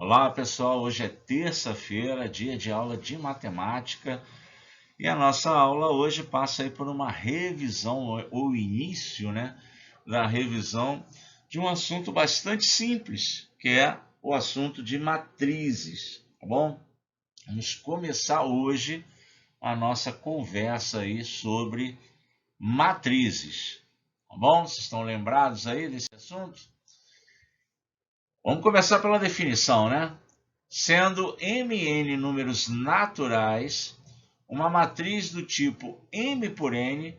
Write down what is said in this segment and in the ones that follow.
Olá pessoal, hoje é terça-feira, dia de aula de matemática e a nossa aula hoje passa aí por uma revisão, ou início, né, da revisão de um assunto bastante simples, que é o assunto de matrizes, tá bom? Vamos começar hoje a nossa conversa aí sobre matrizes, tá bom? Vocês estão lembrados aí desse assunto? Vamos começar pela definição, né? Sendo Mn números naturais, uma matriz do tipo M por N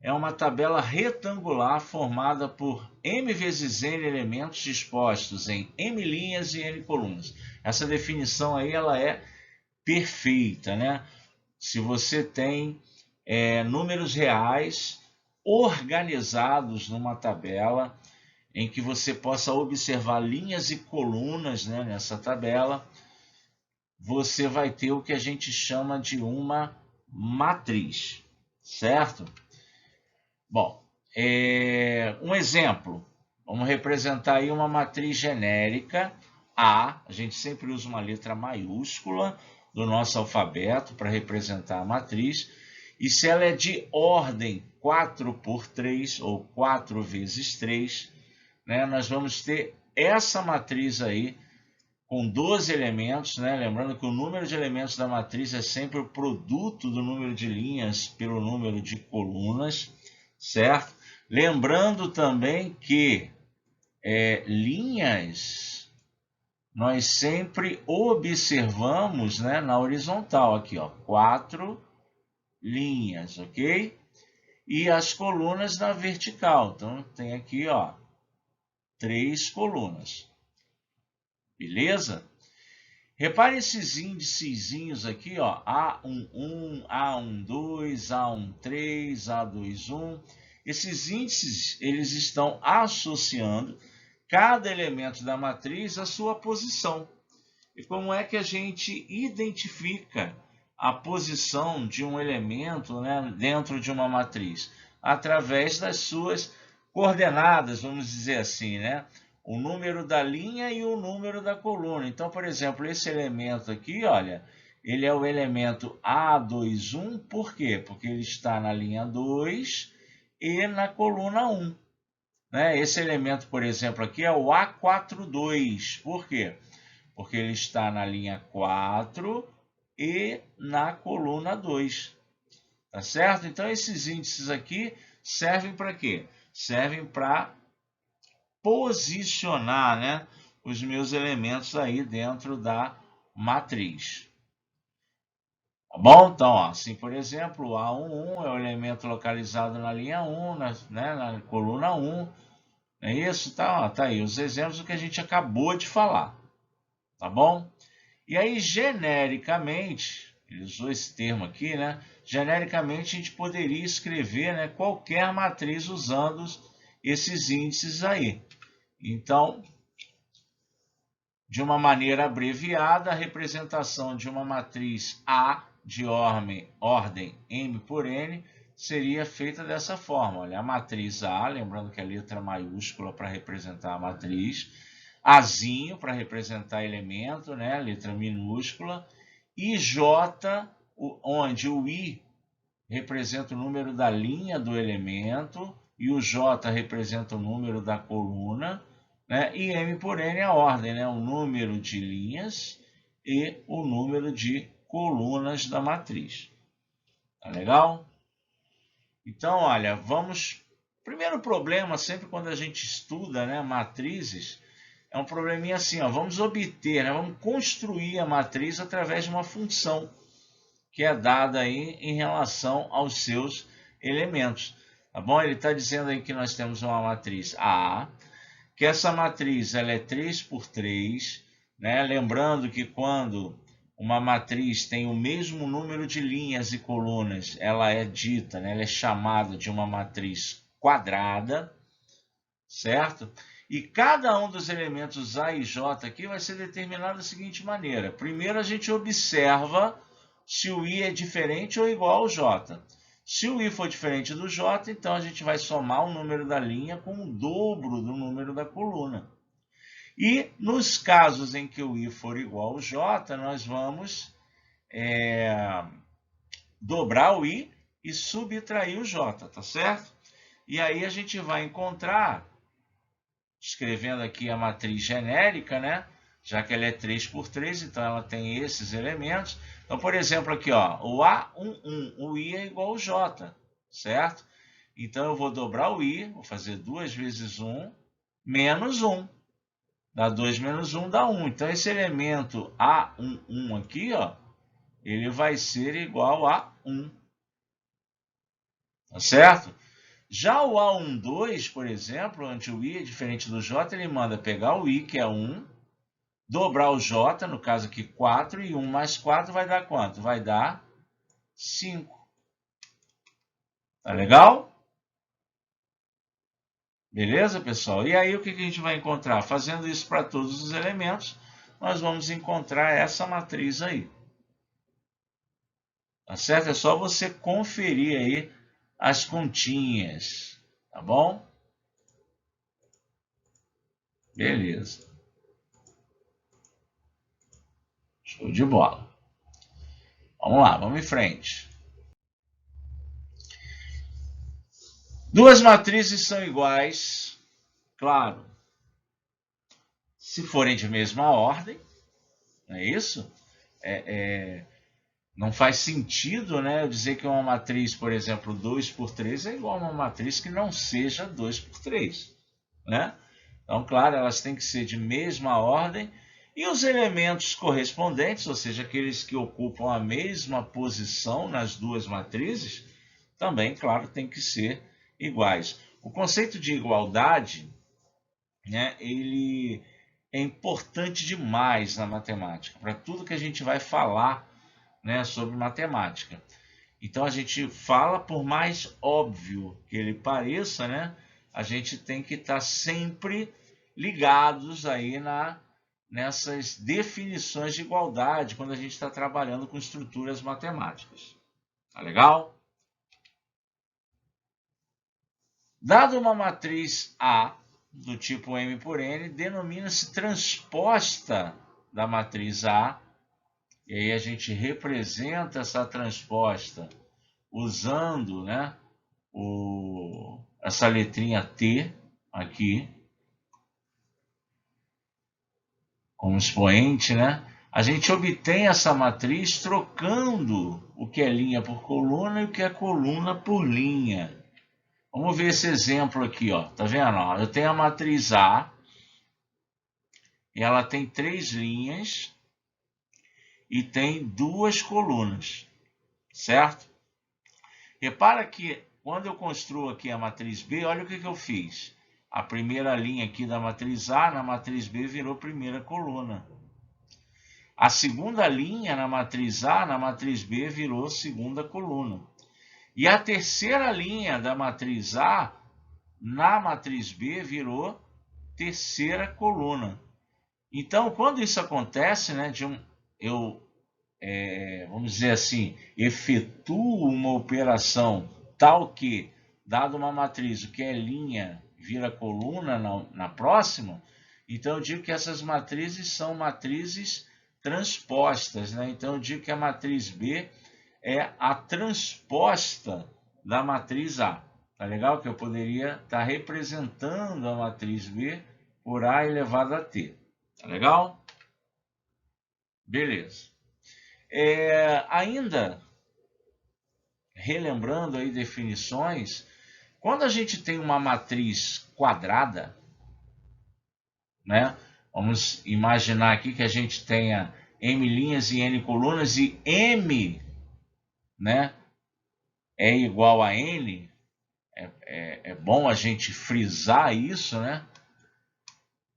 é uma tabela retangular formada por M vezes N elementos dispostos em M linhas e N colunas. Essa definição aí ela é perfeita, né? Se você tem números reais organizados numa tabela em que você possa observar linhas e colunas, né, nessa tabela, você vai ter o que a gente chama de uma matriz, certo? Bom, um exemplo. Vamos representar aí uma matriz genérica A gente sempre usa uma letra maiúscula do nosso alfabeto para representar a matriz. E se ela é de ordem 4 por 3 ou 4 vezes 3, né, nós vamos ter essa matriz aí com 12 elementos, né? Lembrando que o número de elementos da matriz é sempre o produto do número de linhas pelo número de colunas, certo? Lembrando também que linhas nós sempre observamos, né, na horizontal, aqui, ó, 4 linhas, ok? E as colunas na vertical, então tem aqui, ó, 3 colunas, beleza? Repare esses índicezinhos aqui, ó, A11, A12, A13, A21. Esses índices, eles estão associando cada elemento da matriz à sua posição. E como é que a gente identifica a posição de um elemento, né, dentro de uma matriz? Através das suas coordenadas, vamos dizer assim, né? O número da linha e o número da coluna. Então, por exemplo, esse elemento aqui, olha, ele é o elemento A21, por quê? Porque ele está na linha 2 e na coluna 1. Né? Esse elemento, por exemplo, aqui é o A42, por quê? Porque ele está na linha 4 e na coluna 2. Tá certo? Então, esses índices aqui servem para quê? Servem para posicionar, né, os meus elementos aí dentro da matriz. Tá bom? Então, ó, assim, por exemplo, o A11 é o elemento localizado na linha 1, na coluna 1. É isso? Tá, ó, tá aí os exemplos do que a gente acabou de falar. Tá bom? E aí, genericamente, ele usou esse termo aqui, né? Genericamente, a gente poderia escrever, né, qualquer matriz usando esses índices aí. Então, de uma maneira abreviada, a representação de uma matriz A de ordem M por N seria feita dessa forma. Olha, a matriz A, lembrando que a letra maiúscula para representar a matriz, Azinho para representar elemento, né, letra minúscula, e J, onde o I representa o número da linha do elemento e o J representa o número da coluna, né? E M por N é a ordem, né? O número de linhas e o número de colunas da matriz. Tá legal? Então, olha, vamos... Primeiro problema, sempre quando a gente estuda, né, matrizes, é um probleminha assim, ó, vamos obter, né, vamos construir a matriz através de uma função que é dada aí em relação aos seus elementos. Tá bom? Ele está dizendo aí que nós temos uma matriz A, que essa matriz ela é 3 por 3, né? Lembrando que quando uma matriz tem o mesmo número de linhas e colunas, ela é dita, né? Ela é chamada de uma matriz quadrada, certo? E cada um dos elementos A e J aqui vai ser determinado da seguinte maneira. Primeiro a gente observa se o I é diferente ou igual ao J. Se o I for diferente do J, então a gente vai somar o número da linha com o dobro do número da coluna. E nos casos em que o I for igual ao J, nós vamos dobrar o I e subtrair o J, tá certo? E aí a gente vai encontrar, escrevendo aqui a matriz genérica, né? Já que ela é 3 por 3, então ela tem esses elementos. Então, por exemplo, aqui, ó, o A11, o I é igual ao J, certo? Então, eu vou dobrar o I, vou fazer 2 vezes 1, menos 1. Dá 2 menos 1, dá 1. Então, esse elemento A11 aqui, ó, ele vai ser igual a 1. Tá certo? Já o A12, por exemplo, onde o I é diferente do J, ele manda pegar o I, que é 1, dobrar o J, no caso aqui 4, e 1 mais 4 vai dar quanto? Vai dar 5. Tá legal? Beleza, pessoal? E aí o que a gente vai encontrar? Fazendo isso para todos os elementos, nós vamos encontrar essa matriz aí. Tá certo? É só você conferir aí as continhas. Tá bom? Beleza. Show de bola. Vamos lá, vamos em frente. Duas matrizes são iguais, claro, se forem de mesma ordem, não é isso? Não faz sentido, né, eu dizer que uma matriz, por exemplo, 2 por 3 é igual a uma matriz que não seja 2 por 3. Né? Então, claro, elas têm que ser de mesma ordem e os elementos correspondentes, ou seja, aqueles que ocupam a mesma posição nas duas matrizes, também, claro, tem que ser iguais. O conceito de igualdade, né, ele é importante demais na matemática, para tudo que a gente vai falar, né, sobre matemática. Então a gente fala, por mais óbvio que ele pareça, né, a gente tem que estar sempre ligados aí nessas definições de igualdade quando a gente está trabalhando com estruturas matemáticas. Tá legal? Dado uma matriz A do tipo M por N, denomina-se transposta da matriz A. E aí a gente representa essa transposta usando, né, essa letrinha T aqui como expoente, né? A gente obtém essa matriz trocando o que é linha por coluna e o que é coluna por linha. Vamos ver esse exemplo aqui, ó. Tá vendo? Ó, eu tenho a matriz A, e ela tem 3 linhas e tem 2 colunas, certo? Repara que quando eu construo aqui a matriz B, olha o que eu fiz. A primeira linha aqui da matriz A, na matriz B, virou primeira coluna. A segunda linha na matriz A, na matriz B, virou segunda coluna. E a terceira linha da matriz A, na matriz B, virou terceira coluna. Então, quando isso acontece, né, vamos dizer assim, efetuo uma operação tal que, dado uma matriz, o que é linha vira coluna na próxima, então eu digo que essas matrizes são matrizes transpostas, né? Então eu digo que a matriz B é a transposta da matriz A. Tá legal? Que eu poderia estar representando a matriz B por A elevado a T. Tá legal? Beleza. Ainda relembrando aí definições, quando a gente tem uma matriz quadrada, né? Vamos imaginar aqui que a gente tenha M linhas e N colunas e M, né, é igual a N. É bom a gente frisar isso, né?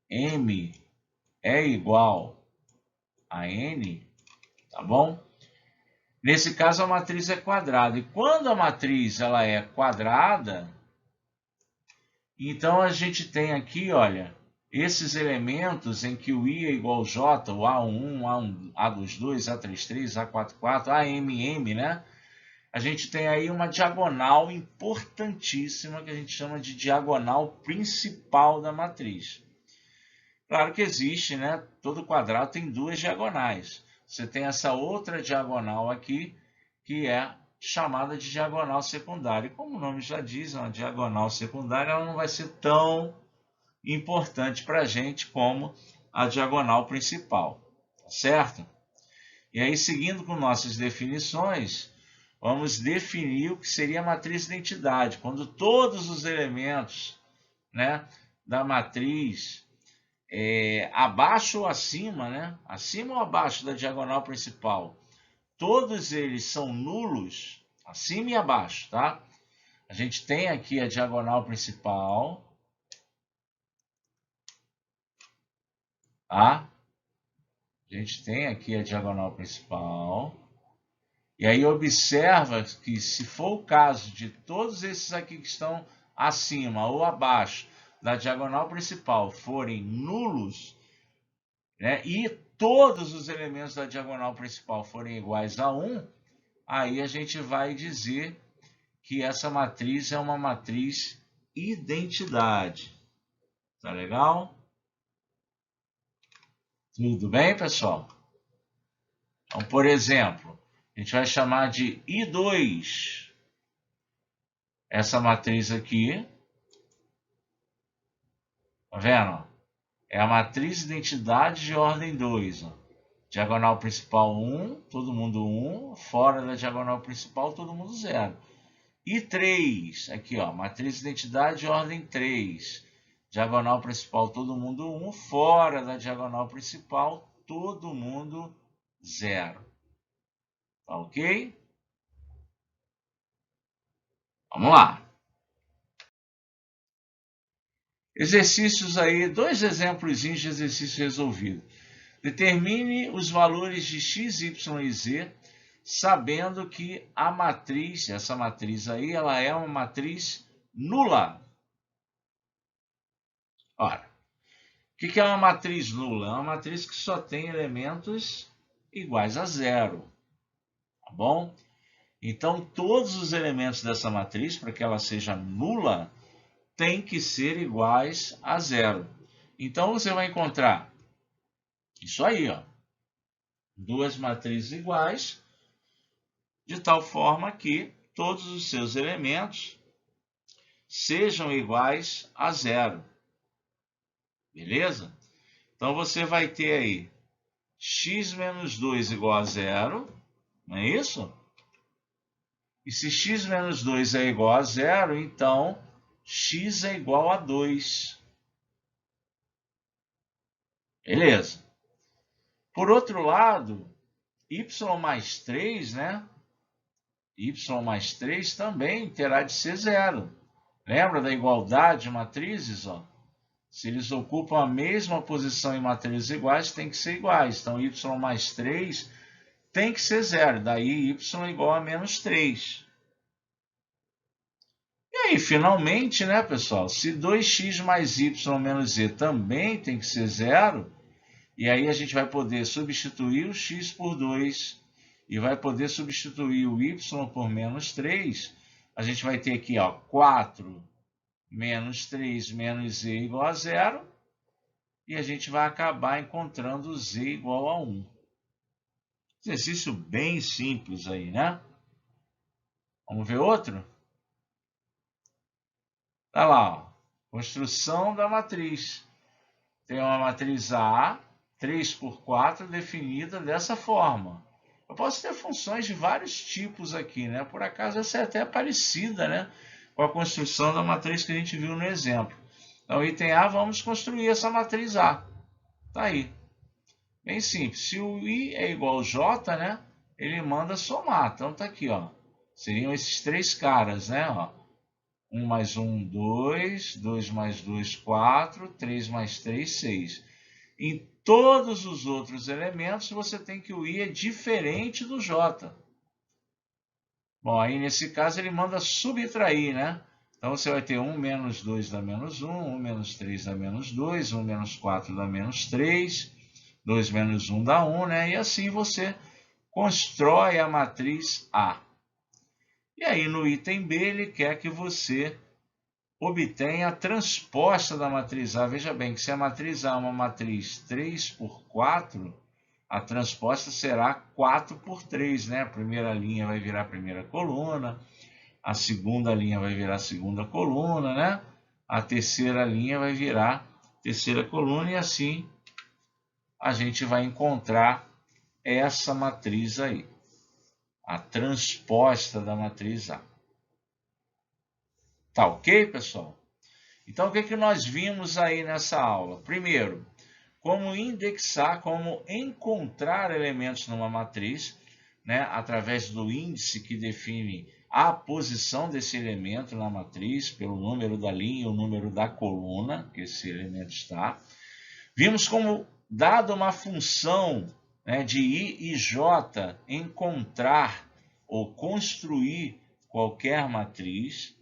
M é igual a N, tá bom? Nesse caso, a matriz é quadrada. E quando a matriz ela é quadrada, então a gente tem aqui, olha, esses elementos em que o I é igual ao J, o A11, A22, A33, A44, AMM, né? A gente tem aí uma diagonal importantíssima que a gente chama de diagonal principal da matriz. Claro que existe, né? Todo quadrado tem duas diagonais. Você tem essa outra diagonal aqui, que é chamada de diagonal secundária. E como o nome já diz, uma diagonal secundária, ela não vai ser tão importante para a gente como a diagonal principal, tá certo? E aí, seguindo com nossas definições, vamos definir o que seria a matriz de identidade, quando todos os elementos, né, da matriz, abaixo ou acima, né, acima ou abaixo da diagonal principal, todos eles são nulos, acima e abaixo, tá? A gente tem aqui a diagonal principal, tá? A gente tem aqui a diagonal principal. E aí observa que, se for o caso de todos esses aqui que estão acima ou abaixo da diagonal principal forem nulos, né, e todos os elementos da diagonal principal forem iguais a 1, aí a gente vai dizer que essa matriz é uma matriz identidade. Tá legal? Tudo bem, pessoal? Então, por exemplo, a gente vai chamar de I2. Essa matriz aqui, tá vendo? É a matriz identidade de ordem 2. Ó. Diagonal principal 1, todo mundo 1. Fora da diagonal principal, todo mundo 0. E 3, aqui, ó, matriz identidade de ordem 3. Diagonal principal, todo mundo 1. Fora da diagonal principal, todo mundo 0. Tá ok? Vamos lá. Exercícios aí, 2 exemplos de exercício resolvido. Determine os valores de x, y e z, sabendo que a matriz, essa matriz aí, ela é uma matriz nula. Ora, o que é uma matriz nula? É uma matriz que só tem elementos iguais a 0. Tá bom? Então, todos os elementos dessa matriz, para que ela seja nula, têm que ser iguais a 0. Então, você vai encontrar isso aí, ó, duas matrizes iguais, de tal forma que todos os seus elementos sejam iguais a 0. Beleza? Então, você vai ter aí x menos 2 igual a 0, não é isso? E se x menos 2 é igual a 0, então x é igual a 2. Beleza? Por outro lado, y mais 3, né? Y mais 3 também terá de ser 0. Lembra da igualdade de matrizes? Ó? Se eles ocupam a mesma posição em matrizes iguais, tem que ser iguais. Então, y mais 3 tem que ser 0. Daí, y igual a menos 3. E aí, finalmente, né, pessoal? Se 2x mais y menos z também tem que ser 0, e aí a gente vai poder substituir o x por 2 e vai poder substituir o y por menos 3. A gente vai ter aqui, ó, 4 menos 3 menos z igual a 0. E a gente vai acabar encontrando z igual a 1. Exercício bem simples aí, né? Vamos ver outro? Tá lá, ó. Construção da matriz. Tem uma matriz A, 3 por 4, definida dessa forma. Eu posso ter funções de vários tipos aqui, né? Por acaso essa é até parecida, né, com a construção da matriz que a gente viu no exemplo. Então, item A, vamos construir essa matriz A. Tá aí. Bem simples. Se o I é igual ao J, né, ele manda somar. Então, tá aqui, ó. Seriam esses três caras, né, ó. 1 mais 1, 2. 2 mais 2, 4. 3 mais 3, 6. Em todos os outros elementos, você tem que o I é diferente do J. Bom, aí nesse caso ele manda subtrair, né? Então você vai ter 1 menos 2 dá menos 1, 1 menos 3 dá menos 2, 1 menos 4 dá menos 3, 2 menos 1 dá 1, né? E assim você constrói a matriz A. E aí no item B ele quer que você obtém a transposta da matriz A. Veja bem que se a matriz A é uma matriz 3 por 4, a transposta será 4 por 3, né? A primeira linha vai virar a primeira coluna, a segunda linha vai virar a segunda coluna, né? A terceira linha vai virar a terceira coluna e assim a gente vai encontrar essa matriz aí, a transposta da matriz A. Tá ok, pessoal? Então, o que nós vimos aí nessa aula? Primeiro, como indexar, como encontrar elementos numa matriz, né, através do índice que define a posição desse elemento na matriz, pelo número da linha e o número da coluna que esse elemento está. Vimos como, dado uma função, né, de I e J, encontrar ou construir qualquer matriz.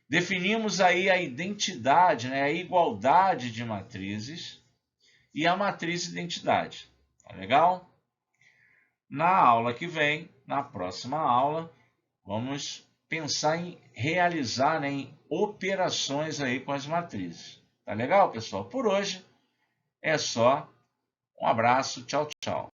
Definimos aí a identidade, né, a igualdade de matrizes e a matriz identidade. Tá legal? Na aula que vem, na próxima aula, vamos pensar em realizar, né, em operações aí com as matrizes. Tá legal, pessoal? Por hoje é só. Um abraço, tchau, tchau.